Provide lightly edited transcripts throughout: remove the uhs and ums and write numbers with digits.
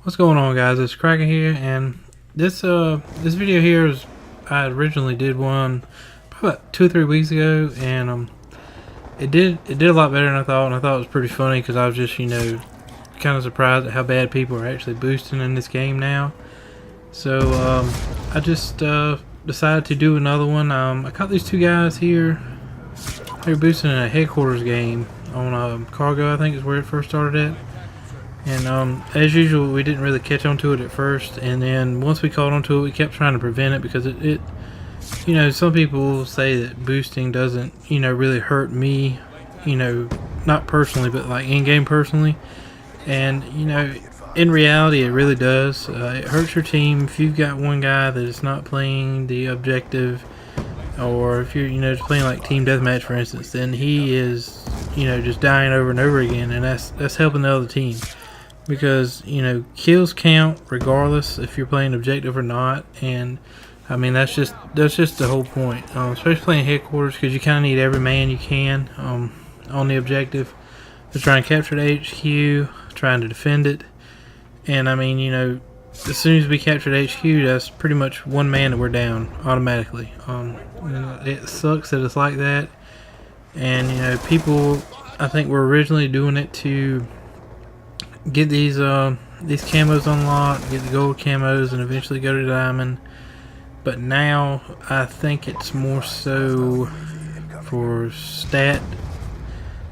What's going on, guys? It's Kraken here, and this video here is I originally did one probably about 2 or 3 weeks ago, and it did a lot better than I thought, and I thought it was pretty funny because I was just kind of surprised at how bad people are actually boosting in this game now. So I just decided to do another one. I caught these two guys here. They're boosting in a headquarters game on Cargo, I think is where it first started at. And as usual, we didn't really catch on to it at first, and then once we caught on to it, we kept trying to prevent it because it some people say that boosting doesn't, really hurt me, not personally, but like in-game personally. And, in reality, it really does. It hurts your team if you've got one guy that is not playing the objective, or if you're, just playing like team deathmatch, for instance, then he is, just dying over and over again, and that's helping the other team. Because kills count regardless if you're playing objective or not, and I mean that's just the whole point. Especially playing headquarters, because you kind of need every man you can on the objective to try and capture the HQ, trying to defend it. And I mean, as soon as we capture the HQ, that's pretty much one man that we're down automatically. It sucks that it's like that, and people, I think, were originally doing it to get these camos unlocked, get the gold camos, and eventually go to diamond. But now I think it's more so for stat.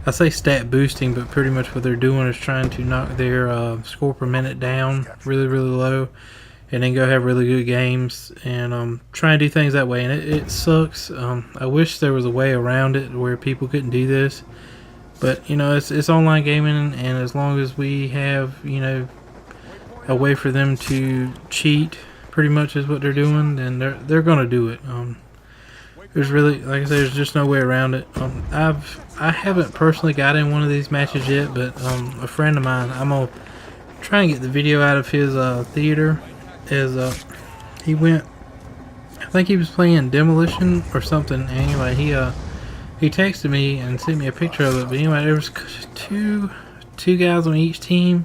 I say stat boosting, but pretty much what they're doing is trying to knock their score per minute down really, really low, and then go have really good games, and try and do things that way. And it sucks. I wish there was a way around it where people couldn't do this. But it's online gaming, and as long as we have a way for them to cheat, pretty much is what they're doing, then they're gonna do it. There's really, like I said, there's just no way around it. I haven't personally got in one of these matches yet, but a friend of mine, I'm gonna try and get the video out of his theater. He went, I think he was playing Demolition or something. Anyway, he texted me and sent me a picture of it. But anyway, there was two guys on each team,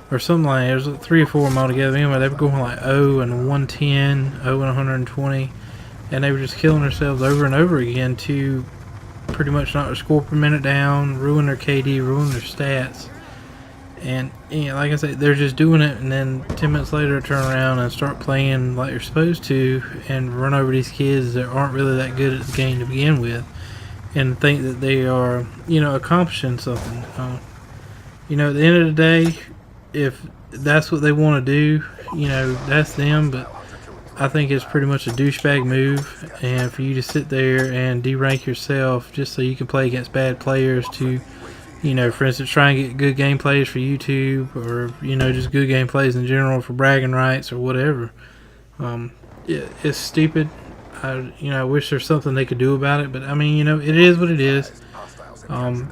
or something like that. There was like 3 or 4 of them all together. Anyway, they were going like 0 and 110, 0 and 120, and they were just killing themselves over and over again to pretty much knock their score per minute down, ruin their KD, ruin their stats. And like I said, they're just doing it, and then 10 minutes later turn around and start playing like they're supposed to, and run over these kids that aren't really that good at the game to begin with, and think that they are, accomplishing something. At the end of the day, if that's what they want to do, that's them. But I think it's pretty much a douchebag move, and for you to sit there and derank yourself just so you can play against bad players to, for instance, try and get good gameplays for YouTube, or just good gameplays in general for bragging rights or whatever. It's stupid. I wish there's something they could do about it, but I mean, it is what it is. And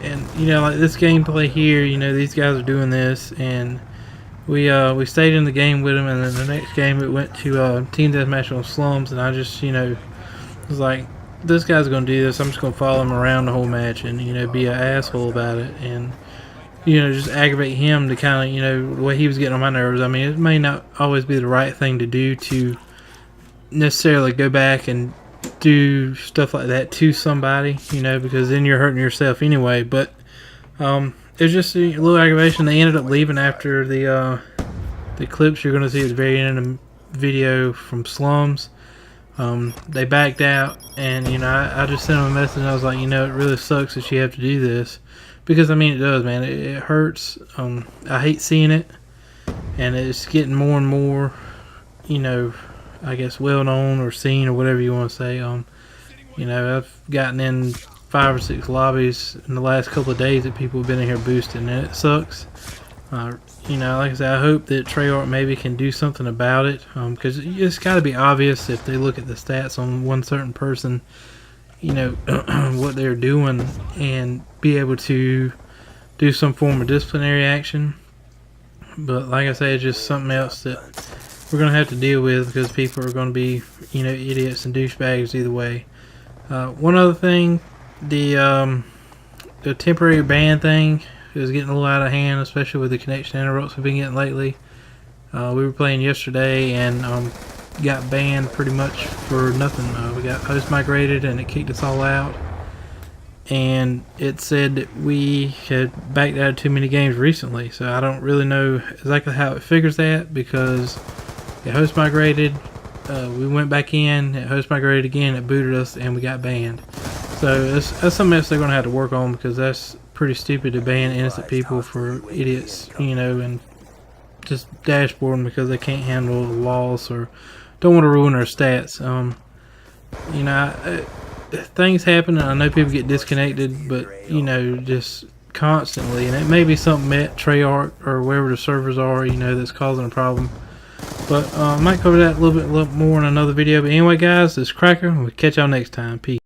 like this gameplay here, these guys are doing this, and we stayed in the game with them, and then the next game it went to team deathmatch on slums, and I just was like, this guy's gonna do this. I'm just gonna follow him around the whole match, and be an asshole about it, and just aggravate him to kind of the way he was getting on my nerves. I mean, it may not always be the right thing to do to necessarily go back and do stuff like that to somebody, because then you're hurting yourself anyway. But it's just a little aggravation. They ended up leaving after the clips you're going to see at the very end of the video from slums. They backed out, and I just sent them a message, and I was like, it really sucks that you have to do this, because I mean, it does, man. It hurts. I hate seeing it, and it's getting more and more, I guess, well known or seen, or whatever you want to say. I've gotten in 5 or 6 lobbies in the last couple of days that people have been in here boosting, and it sucks. Like I said, I hope that Treyarch maybe can do something about it, because it's got to be obvious if they look at the stats on one certain person, what they're doing, and be able to do some form of disciplinary action. But like I say, it's just something else that we're going to have to deal with, because people are going to be, idiots and douchebags either way. One other thing, the temporary ban thing It was getting a little out of hand, especially with the connection interrupts we've been getting lately. We were playing yesterday and got banned pretty much for nothing. We got host migrated and it kicked us all out. And it said that we had backed out of too many games recently, so I don't really know exactly how it figures that, because it host migrated, we went back in, it host migrated again, it booted us, and we got banned. So that's something else they're going to have to work on, because that's pretty stupid to ban innocent people for idiots, you know, and just dashboarding because they can't handle the loss or don't want to ruin their stats. You know, things happen, and I know people get disconnected, but you know, just constantly, and it may be something at Treyarch or wherever the servers are, you know, that's causing a problem. But I might cover that a little bit more in another video. But anyway, guys, this is Cracker. We'll catch y'all next time. Peace.